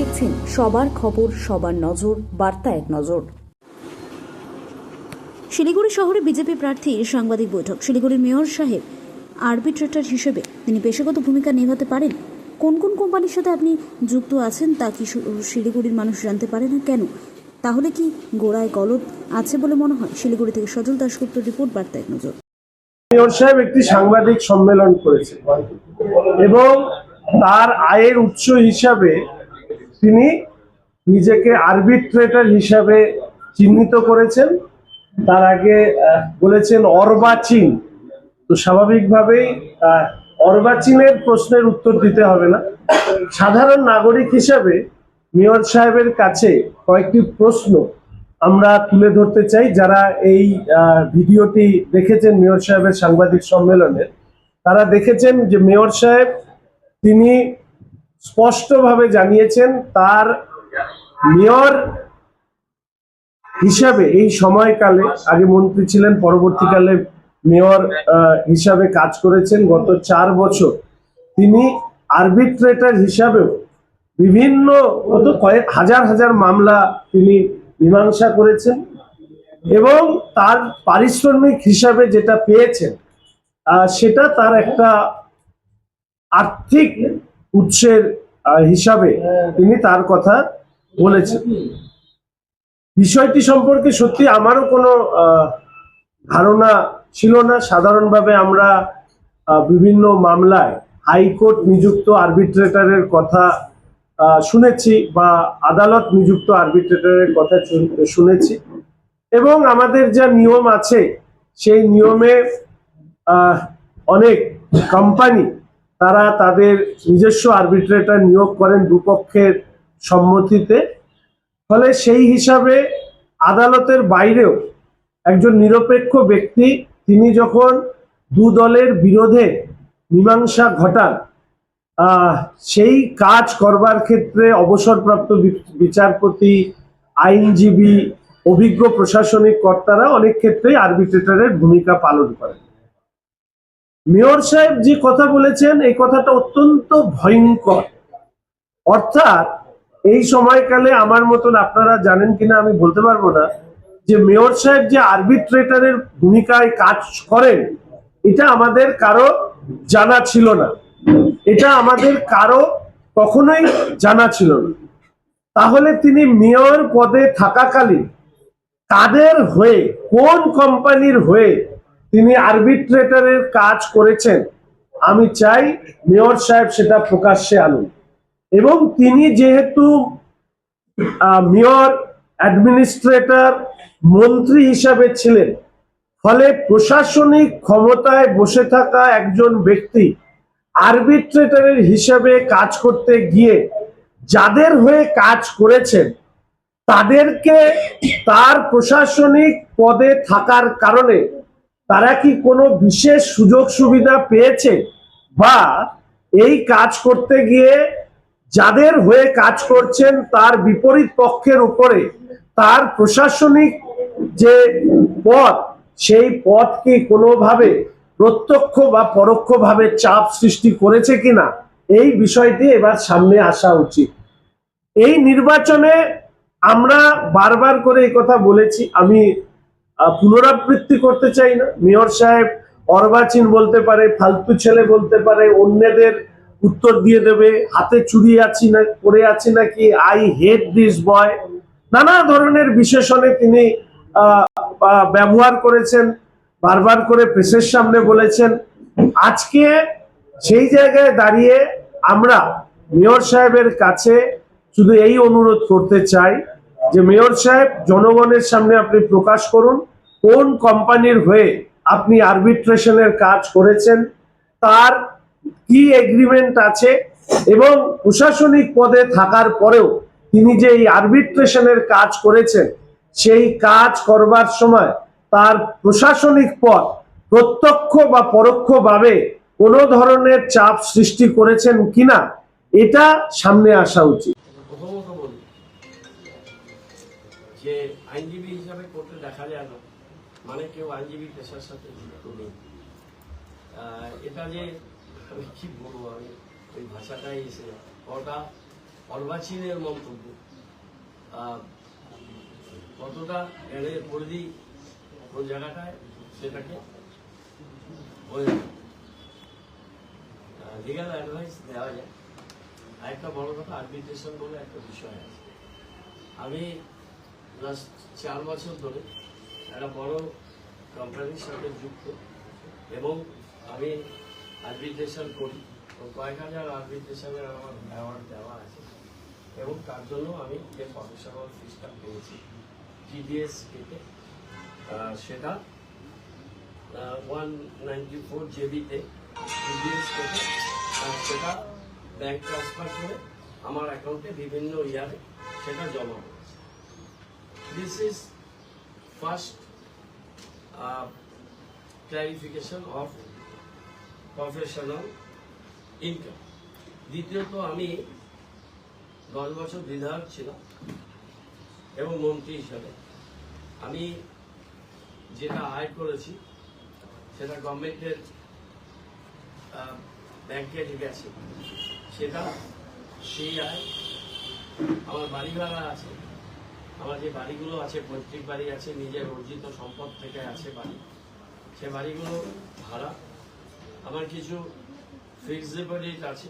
দেখছেন সবার খবর, সবার নজর, বার্তা এক নজর। শিলিগুড়ি শহরে বিজেপি প্রার্থীর সাংবাদিক বৈঠক। শিলিগুড়ির মেয়র সাহেব আরবিট্রেটর হিসেবে তিনি পেশাগত ভূমিকা নেভাতে পারেন। কোন কোন কোম্পানির সাথে আপনি যুক্ত আছেন তা কি শিলিগুড়ির মানুষ জানতে পারে না কেন? তাহলে কি গোড়ায় গলদ আছে বলে মনে হয়? শিলিগুড়ি থেকে সজল দাশগুপ্ত রিপোর্ট, বার্তা এক নজর। মেয়র সাহেব একটি সাংবাদিক সম্মেলন করেছেন এবং তার আয়ের উৎস হিসাবে তিনি নিজেকে আরবিট্রেটর হিসাবে চিহ্নিত করেছেন। তার আগে বলেছেন অর্বাচীন। তো স্বাভাবিকভাবেই অর্বাচীনের প্রশ্নের উত্তর দিতে হবে না। সাধারণ নাগরিক হিসাবে মেয়র সাহেবের কাছে কয়েকটি প্রশ্ন আমরা তুলে ধরতে চাই। যারা এই ভিডিওটি দেখেছেন মেয়র সাহেবের সাংবাদিক সম্মেলনে, তারা দেখেছেন যে মেয়র সাহেব তিনি স্পষ্টভাবে জানিয়েছেন তার মেয়র হিসাবে এই সময়কালে, আগে মন্ত্রী ছিলেন, পরবর্তীকালে মেয়র হিসাবে কাজ করেছেন গত 4 বছর। তিনি আরবিট্রেটর হিসাবেও বিভিন্ন কয়েক হাজার মামলা তিনি মীমাংসা করেছেন এবং তার পারিশ্রমিক হিসাবে যেটা পেয়েছেন সেটা তার একটা আর্থিক উৎসের হিসাবে তিনি তার কথা বলেছেন। বিষয়টি সম্পর্কে সত্যি আমারও কোনো ধারণা ছিল না। সাধারণভাবে আমরা বিভিন্ন মামলায় হাইকোর্ট নিযুক্ত আরবিট্রেটরের কথা শুনেছি বা আদালত নিযুক্ত আরবিট্রেটরের কথা শুনেছি এবং আমাদের যা নিয়ম আছে সেই নিয়মে অনেক কোম্পানি তারা তাদের নিজস্ব আরবিট্রেটর নিয়োগ করেন দুপক্ষের সম্মতিতে। ফলে সেই হিসাবে আদালতের বাইরেও একজন নিরপেক্ষ ব্যক্তি তিনি যখন দু দলের বিরোধে মীমাংসা ঘটান, সেই কাজ করবার ক্ষেত্রে অবসরপ্রাপ্ত বিচারপতি, আইনজীবী, অভিজ্ঞ প্রশাসনিক কর্তারা অনেক ক্ষেত্রেই আরবিট্রেটরের ভূমিকা পালন করেন। মেয়র সাহেব যে কথা বলেছেন এই কথাটা অত্যন্ত ভয়ঙ্কর। অর্থাৎ এই সময়কালে আমার মতন, আপনারা জানেন কিনা আমি বলতে পারবো না, যে মেয়র সাহেব যে আরবিট্রেটরের ভূমিকায় কাজ করেন এটা আমাদের কারো জানা ছিল না, এটা আমাদের কারো কখনোই জানা ছিল না। তাহলে তিনি মেয়র পদে থাকাকালীন কাদের হয়ে, কোন কোম্পানির হয়ে তিনি আরবিট্রেটরের কাজ করেছেন, আমি চাই মেয়র সাহেব সেটা প্রকাশ্যে আনুন। এবং তিনি যেহেতু মেয়র, অ্যাডমিনিস্ট্রেটর, মন্ত্রী হিসাবে ছিলেন, ফলে প্রশাসনিক ক্ষমতায় বসে থাকা একজন ব্যক্তি আরবিট্রেটরের হিসাবে কাজ করতে গিয়ে যাদের হয়ে কাজ করেছেন তাদেরকে তার প্রশাসনিক পদে থাকার কারণে তারা কি কোনো বিশেষ সুযোগ সুবিধা পেয়েছে, বা এই কাজ করতে গিয়ে যাদের হয়ে কাজ করছেন তার বিপরীত পক্ষের উপরে তার প্রশাসনিক যে পদ, সেই পদ কি কোনোভাবে প্রত্যক্ষ বা পরোক্ষভাবে চাপ সৃষ্টি করেছে কিনা, এই বিষয়টি এবার সামনে আসা উচিত। এই নির্বাচনে আমরা বারবার করে এই কথা বলেছি, আমি পুনরাবৃত্তি করতে চাই না। মেয়র সাহেব অর্বাচীন বলতে পারে, ফালতু ছেলে বলতে পারে, অন্যদের উত্তর দিয়ে দেবে, হাতে চুরি আছি না পড়ে আছি নাকি, আই হেট দিস বয়, নানা ধরনের বিশেষণে তিনি ব্যবহার করেছেন, বারবার করে প্রেসের সামনে বলেছেন। আজকে সেই জায়গায় দাঁড়িয়ে আমরা মেয়র সাহেবের কাছে শুধু এই অনুরোধ করতে চাই যে মেয়র সাহেব, জনগণের সামনে আপনি প্রকাশ করুন কোন কোম্পানির হয়ে আপনি আরবিট্রেশনের কাজ করেছেন, তার কি এগ্রিমেন্ট আছে, এবং প্রশাসনিক পদে থাকার পরেও তিনি যে এই আরবিট্রেশনের কাজ করেছেন সেই কাজ করবার সময় তার প্রশাসনিক পদ প্রত্যক্ষ বা পরোক্ষভাবে কোনো ধরনের চাপ সৃষ্টি করেছেন কিনা এটা সামনে আসা উচিত। প্রথমত বলি যে আইনজীবী হিসাবে কোর্টে দেখা যায় না, মানে কেউ আইনজীবী পেশার সাথে যুক্ত নেই। এটা যে আমি কি বলবো, আমি ওই ভাষাটাই এসে কটা অর্বাচীনের মন্তব্য কতটা এর পরিধি কোন জায়গাটায় সেটাকে ওই লিগাল অ্যাডভাইস দেওয়া যায়। আর একটা বড় কথা, আরবিট্রেশন বলে একটা বিষয় আছে। আমি লাস্ট 4 বছর ধরে একটা বড় কোম্পানির সাথে যুক্ত এবং আমি আরবিট্রেশন করি। কয়েক হাজার আরবিট্রেশনের আমার অ্যাওয়ার্ড দেওয়া আছে এবং তার জন্য আমি যে প্রফেশনাল ফিসটা পেয়েছি টিডিএস কেটে, সেটা 194 জেবিতে টিডিএস কেটে সেটা ব্যাংক ট্রান্সফার করে আমার অ্যাকাউন্টে বিভিন্ন ইয়ারে সেটা জমা করেছে। This is first clarification of professional income. দ্বিতীয়ত, আমি 10 বছর বিধায়ক ছিলাম এবং মন্ত্রী হিসাবে আমি যেটা আয় করেছি সেটা গভর্নমেন্টের ব্যাংকে গেছে, সেটা সেই আয় আমার বাড়ি ভাড়া আছে, আমার যে বাড়িগুলো আছে, পৈতৃক বাড়ি আছে, নিজের অর্জিত সম্পদ থেকে আছে বাড়ি, সে বাড়িগুলো ভাড়া, আমার কিছু ফিক্সড ডিপোজিট আছে,